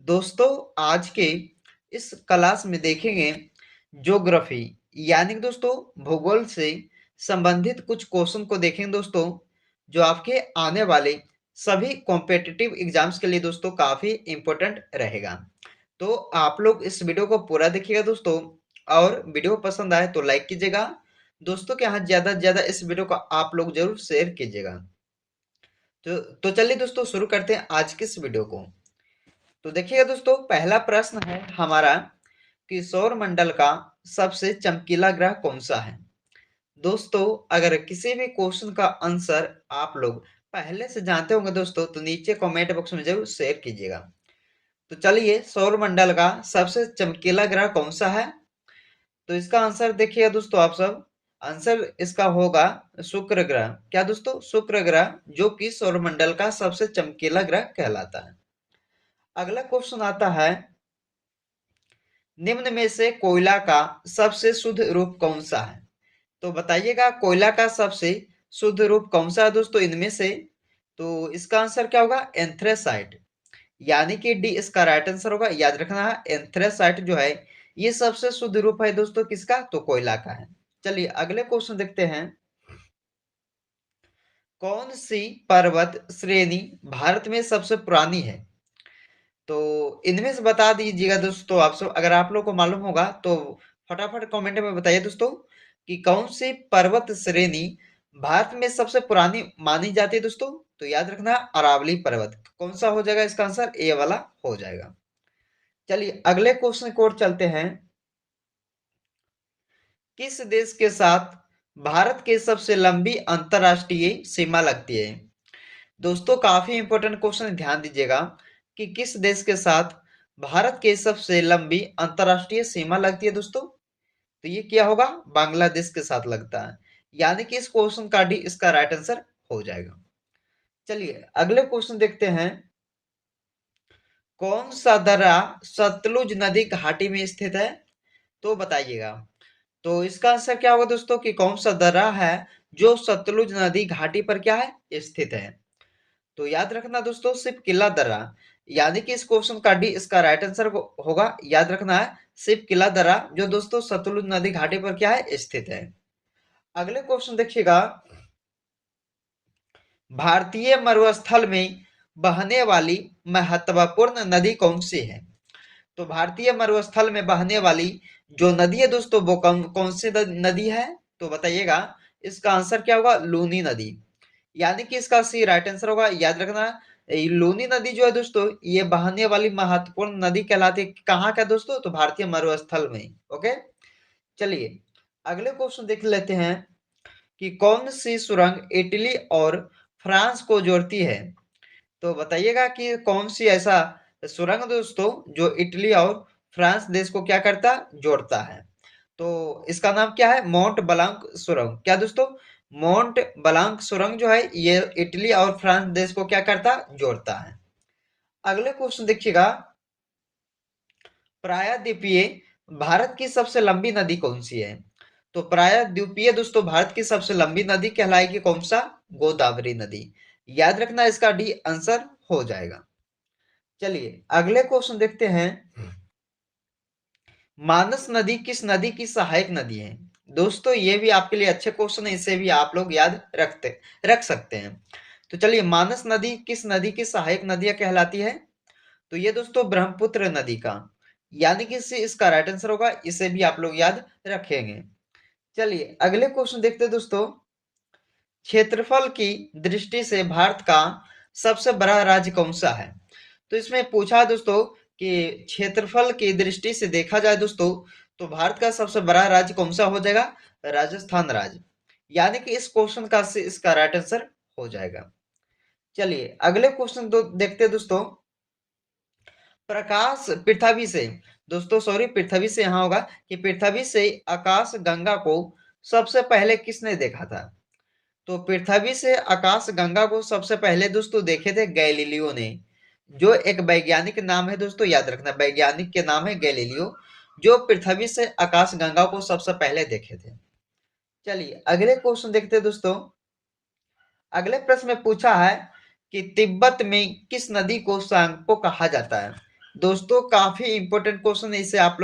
दोस्तों आज के इस क्लास में देखेंगे ज्योग्राफी यानी कि दोस्तों भूगोल से संबंधित कुछ क्वेश्चन को देखेंगे दोस्तों जो आपके आने वाले सभी कॉम्पिटिटिव एग्जाम्स के लिए दोस्तों काफी इम्पोर्टेंट रहेगा। तो आप लोग इस वीडियो को पूरा देखिएगा दोस्तों और वीडियो पसंद आए तो लाइक कीजिएगा। दोस्तों के यहाँ ज्यादा से ज्यादा इस वीडियो को आप लोग जरूर शेयर कीजिएगा। तो चलिए दोस्तों शुरू करते हैं आज की इस वीडियो को। तो देखिएगा दोस्तों पहला प्रश्न है हमारा कि सौर मंडल का सबसे चमकीला ग्रह कौन सा है। दोस्तों अगर किसी भी क्वेश्चन का आंसर आप लोग पहले से जानते होंगे दोस्तों तो नीचे कमेंट बॉक्स में जरूर शेयर कीजिएगा। तो चलिए सौर मंडल का सबसे चमकीला ग्रह कौन सा है। तो इसका आंसर देखिएगा दोस्तों आप सब। आंसर इसका होगा शुक्र ग्रह। क्या दोस्तों? शुक्र ग्रह जो कि सौर मंडल का सबसे चमकीला ग्रह कहलाता है। अगला क्वेश्चन आता है निम्न में से कोयला का सबसे शुद्ध रूप कौन सा है। तो बताइएगा कोयला का सबसे शुद्ध रूप कौन सा है दोस्तों इनमें से। तो इसका आंसर क्या होगा? एंथ्रेसाइट। यानी कि डी इसका राइट आंसर होगा। याद रखना है एंथ्रेसाइट जो है ये सबसे शुद्ध रूप है दोस्तों किसका? तो कोयला का है। चलिए अगले क्वेश्चन देखते हैं। कौन सी पर्वत श्रेणी भारत में सबसे पुरानी है। तो इनमें से बता दीजिएगा दोस्तों आप सब। अगर आप लोग को मालूम होगा तो फटाफट कमेंट में बताइए दोस्तों कि कौन सी पर्वत श्रेणी भारत में सबसे पुरानी मानी जाती है दोस्तों। तो याद रखना अरावली पर्वत। कौन सा हो जाएगा इसका आंसर? ए वाला हो जाएगा। चलिए अगले क्वेश्चन की ओर चलते हैं। किस देश के साथ भारत की सबसे लंबी अंतरराष्ट्रीय सीमा लगती है। दोस्तों काफी इंपॉर्टेंट क्वेश्चन, ध्यान दीजिएगा कि किस देश के साथ भारत की सबसे लंबी अंतरराष्ट्रीय सीमा लगती है दोस्तों। तो ये क्या होगा? बांग्लादेश के साथ लगता है। यानी कि इस क्वेश्चन का डी इसका राइट आंसर हो जाएगा। चलिए अगले क्वेश्चन देखते हैं। कौन सा दर्रा सतलुज नदी घाटी में स्थित है। तो बताइएगा। तो इसका आंसर क्या होगा दोस्तों कि कौन सा दर्रा है जो सतलुज नदी घाटी पर क्या है स्थित है। तो याद रखना दोस्तों सिर्फ किला दर्रा। यानी कि इस क्वेश्चन का डी इसका राइट आंसर होगा। याद रखना है सिर्फ किला दर्रा जो दोस्तों सतलुज नदी घाटी पर क्या है स्थित है। अगले क्वेश्चन देखिएगा। भारतीय मरुस्थल में बहने वाली महत्वपूर्ण नदी कौन सी है। तो भारतीय मरुस्थल में बहने वाली जो नदी है दोस्तों वो कौन कौन सी नदी है। तो बताइएगा। इसका आंसर क्या होगा? लूनी नदी। यानी कि इसका सी राइट आंसर होगा। याद रखना लूनी नदी जो है दोस्तों ये बहने वाली महत्वपूर्ण नदी कहलाती है। कहाँ का दोस्तों? तो भारतीय मरुस्थल में। ओके चलिए अगले क्वेश्चन देख लेते हैं कि कौन सी सुरंग इटली और फ्रांस को जोड़ती है। तो बताइएगा कि कौन सी ऐसा सुरंग दोस्तों जो इटली और फ्रांस देश को क्या करता? जोड़ता है। तो इसका नाम क्या है? मोंट ब्लांक सुरंग। क्या दोस्तों? मोंट ब्लांक सुरंग जो है ये इटली और फ्रांस देश को क्या करता? जोड़ता है। अगले क्वेश्चन देखिएगा। प्रायद्वीपीय भारत की सबसे लंबी नदी कौन सी है। तो प्रायद्वीपीय दोस्तों भारत की सबसे लंबी नदी कहलाएगी कौन सा? गोदावरी नदी। याद रखना इसका डी आंसर हो जाएगा। चलिए अगले क्वेश्चन देखते हैं। मानस नदी किस नदी की सहायक नदी है। दोस्तों ये भी आपके लिए अच्छे क्वेश्चन है, इसे भी आप लोग याद रख सकते हैं। तो चलिए मानस नदी किस नदी की सहायक नदियां कहलाती है। तो ये दोस्तों ब्रह्मपुत्र नदी का। यानी कि इसका राइट आंसर होगा। इसे भी आप लोग याद रखेंगे। चलिए अगले क्वेश्चन देखते हैं दोस्तों। क्षेत्रफल की दृष्टि से भारत का सबसे बड़ा राज्य कौन सा है। तो इसमें पूछा है दोस्तों कि क्षेत्रफल की दृष्टि से देखा जाए दोस्तों तो भारत का सबसे बड़ा राज्य कौन सा हो जाएगा? राजस्थान राज्य। यानी कि इस क्वेश्चन का इसका राइट आंसर हो जाएगा। चलिए अगले क्वेश्चन देखते हैं दोस्तों। प्रकाश पृथ्वी से दोस्तों सॉरी पृथ्वी से यहाँ होगा कि पृथ्वी से आकाश गंगा को सबसे पहले किसने देखा था। तो पृथ्वी से आकाश गंगा को सबसे पहले दोस्तों देखे थे गैलीलियो ने। जो एक वैज्ञानिक नाम है दोस्तों, याद रखना वैज्ञानिक के नाम है गैलीलियो जो पृथ्वी से आकाश गंगा को सबसे पहले देखे थे। चलिए अगले क्वेश्चन देखते हैं दोस्तों। अगले प्रश्न में पूछा है कि तिब्बत में किस नदी को सांगपो कहा जाता है। दोस्तों काफी इंपॉर्टेंट क्वेश्चन है, इसे आप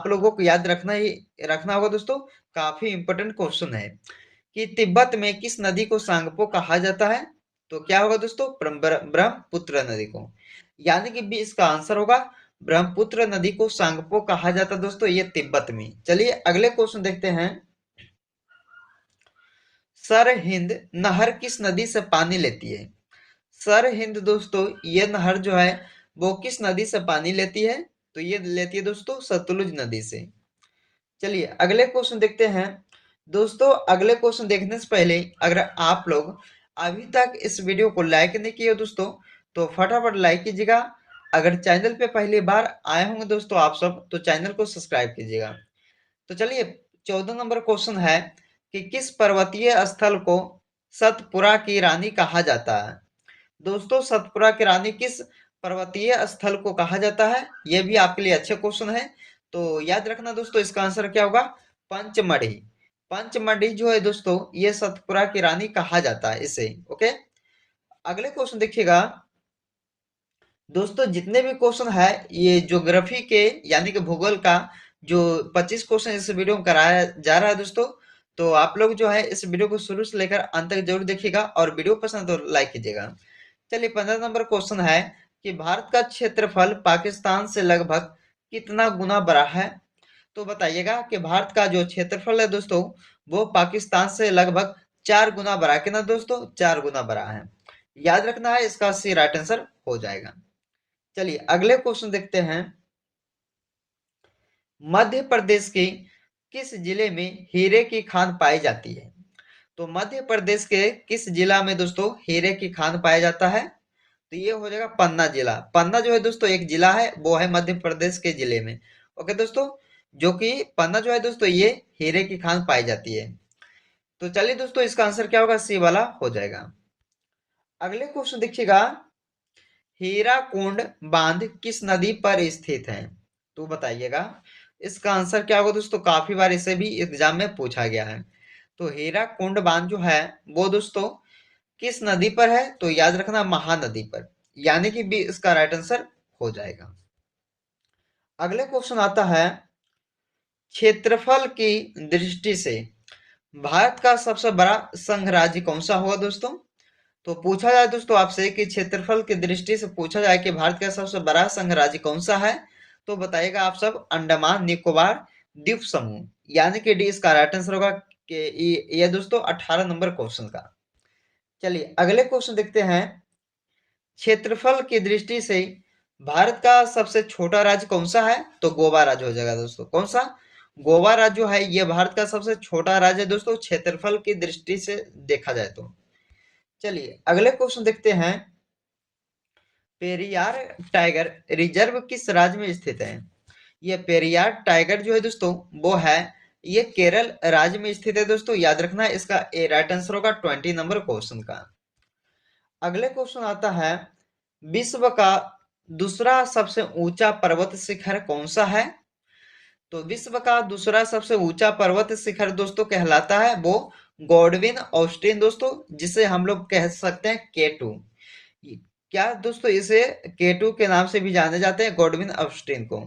लोगों को याद रखना होगा दोस्तों। काफी इंपॉर्टेंट क्वेश्चन है कि तिब्बत में किस नदी को सांगपो कहा जाता है? तो क्या होगा दोस्तों? ब्रह्मपुत्र नदी को। यानी कि भी इसका आंसर होगा ब्रह्मपुत्र नदी को सांगपो कहा जाता है दोस्तों, ये तिब्बत में। चलिए अगले क्वेश्चन देखते हैं। सरहिंद नहर किस नदी से पानी लेती है? सरहिंद दोस्तों, ये नहर जो है वो किस नदी से पानी लेती है? तो ये लेती है दोस्तों सतलुज नदी से। चलिए अगले क्वेश्चन देखते हैं। दोस्तों अगले क्वेश्चन देखने से पहले अगर आप लोग अभी तक इस वीडियो को लाइक नहीं किए हो दोस्तों, तो फटाफट लाइक कीजिएगा। अगर चैनल पे पहली बार आए होंगे दोस्तों आप सब, तो चैनल को सब्सक्राइब कीजिएगा। तो चलिए 14 नंबर क्वेश्चन है कि किस पर्वतीय स्थल को सतपुरा की रानी कहा जाता है? दोस्तों सतपुरा की रानी किस पर्वतीय स्थल को कहा जाता है? ये भी आपके लिए अच्छे क्वेश्चन है, तो याद रखना दोस्तों इसका आंसर क्या होगा? पंचमढ़ी। पंचमढ़ी जो है दोस्तों, ये सतपुरा की रानी कहा जाता है इसे। ओके, अगले क्वेश्चन देखिएगा। दोस्तों जितने भी क्वेश्चन है ये ज्योग्राफी के यानी कि भूगोल का जो 25 क्वेश्चन इस वीडियो में कराया जा रहा है दोस्तों, तो आप लोग जो है इस वीडियो को शुरू से लेकर अंत तक जरूर देखिएगा और वीडियो पसंद तो लाइक कीजिएगा। चलिए 15 नंबर क्वेश्चन है कि भारत का क्षेत्रफल पाकिस्तान से लगभग कितना गुना बड़ा है? तो बताइएगा कि भारत का जो क्षेत्रफल है दोस्तों, वो पाकिस्तान से लगभग 4 गुना बड़ा है। कितना दोस्तों? 4 गुना बड़ा है। याद रखना है, इसका सी राइट आंसर हो जाएगा। चलिए अगले क्वेश्चन देखते हैं। मध्य प्रदेश के किस जिले में हीरे की खान पाई जाती है? तो मध्य प्रदेश के किस जिला में दोस्तों हीरे की खान पाया जाता है? तो ये हो जाएगा पन्ना जिला। पन्ना जो है दोस्तों एक जिला है, वो है मध्य प्रदेश के जिले में। ओके दोस्तों, जो कि पन्ना जो है दोस्तों ये हीरे की खान पाई जाती है। तो चलिए दोस्तों इसका आंसर क्या होगा? सी वाला हो जाएगा। अगले क्वेश्चन देखिएगा। हीराकुंड बांध किस नदी पर स्थित है? तो बताइएगा इसका आंसर क्या होगा दोस्तों? काफी बार इसे भी एग्जाम में पूछा गया है। तो हीराकुंड बांध जो है वो दोस्तों किस नदी पर है? तो याद रखना महानदी पर, यानी कि बी इसका राइट आंसर हो जाएगा। अगले क्वेश्चन आता है। क्षेत्रफल की दृष्टि से भारत का सबसे बड़ा संघ राज्य कौन सा होगा दोस्तों? तो पूछा जाए दोस्तों आपसे कि क्षेत्रफल की दृष्टि से पूछा जाए कि भारत का सबसे बड़ा संघ राज्य कौन सा है, तो बताइएगा आप सब अंडमान निकोबार द्वीप समूह, यानी कि डी इसका राइट आंसर होगा। कि ये दोस्तों 18 नंबर क्वेश्चन का। चलिए अगले क्वेश्चन देखते हैं। क्षेत्रफल की दृष्टि से भारत का सबसे छोटा राज्य कौन सा है? तो गोवा राज्य हो जाएगा दोस्तों। कौन सा? गोवा राज्य जो है ये भारत का सबसे छोटा राज्य है दोस्तों, क्षेत्रफल की दृष्टि से देखा जाए तो। चलिए अगले क्वेश्चन देखते हैं। पेरियार टाइगर रिजर्व किस राज्य में स्थित है? ये पेरियार टाइगर जो है दोस्तों वो है ये केरल राज्य में स्थित है दोस्तों। याद रखना है, इसका ए राइट आंसर होगा 20 नंबर क्वेश्चन का। अगले क्वेश्चन आता है। विश्व का दूसरा सबसे ऊंचा पर्वत शिखर कौन सा है? तो विश्व का दूसरा सबसे ऊंचा पर्वत शिखर दोस्तों कहलाता है वो गॉडविन ऑस्टिन दोस्तों, जिसे हम लोग कह सकते हैं केटू। क्या दोस्तों इसे केटू के नाम से भी जाने जाते हैं, गॉडविन ऑस्टिन को।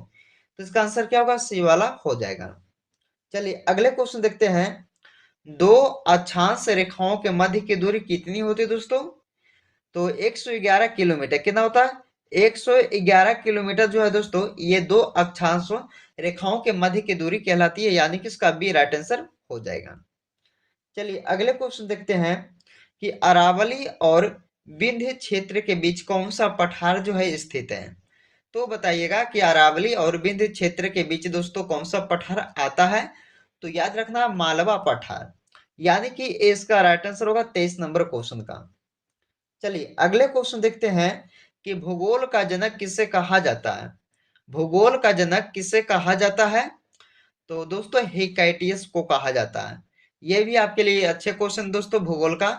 तो इसका आंसर क्या होगा? सी वाला हो जाएगा। चलिए अगले क्वेश्चन देखते हैं। दो अक्षांश रेखाओं के मध्य की दूरी कितनी होती है दोस्तों? तो 111 किलोमीटर। कितना होता है? 111 किलोमीटर जो है दोस्तों ये दो अक्षांश रेखाओं के मध्य की दूरी कहलाती है, यानी कि इसका बी राइट आंसर हो जाएगा। चलिए अगले क्वेश्चन देखते हैं कि अरावली और विंध्य क्षेत्र के बीच कौन सा पठार जो है स्थित है? तो बताइएगा कि अरावली और विंध्य क्षेत्र के बीच दोस्तों कौन सा पठार आता है? तो याद रखना मालवा पठार, यानी कि इसका राइट आंसर होगा 23 नंबर क्वेश्चन का। चलिए अगले क्वेश्चन देखते हैं कि भूगोल का जनक किसे कहा जाता है? भूगोल का जनक किसे कहा जाता है? तो दोस्तों हिकैटियस को कहा जाता है। ये भी आपके लिए अच्छे क्वेश्चन दोस्तों भूगोल का।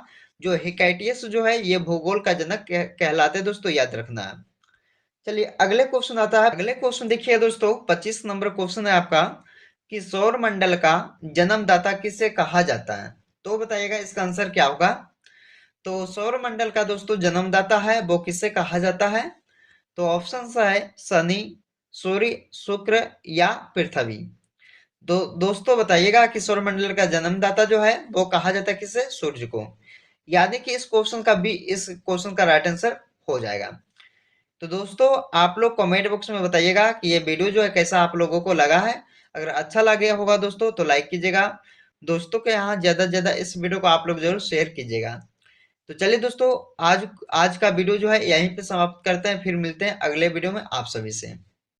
जो हिकैटियस जो है ये भूगोल का जनक कहलाते हैं दोस्तों, याद रखना है। चलिए अगले क्वेश्चन आता है। अगले क्वेश्चन देखिए दोस्तों 25 नंबर क्वेश्चन है आपका कि सौर मंडल का जन्मदाता किसे कहा जाता है? तो बताइएगा इसका आंसर क्या होगा? तो सौर मंडल का दोस्तों जन्मदाता है वो किसे कहा जाता है? तो ऑप्शन सा है शनि, सूर्य, शुक्र या पृथ्वी। दोस्तों बताइएगा कि सौरमंडल का जन्मदाता जो है वो कहा जाता है किसे? सूर्य को। यानी कि इस क्वेश्चन का राइट आंसर हो जाएगा। तो दोस्तों आप लोग कमेंट बॉक्स में बताइएगा कि ये वीडियो जो है कैसा आप लोगों को लगा है। अगर अच्छा लगे होगा दोस्तों तो लाइक कीजिएगा। दोस्तों के यहाँ ज्यादा से ज्यादा इस वीडियो को आप लोग जरूर शेयर कीजिएगा। तो चलिए दोस्तों आज आज का वीडियो जो है यहीं पे समाप्त करते हैं, फिर मिलते हैं अगले वीडियो में आप सभी से।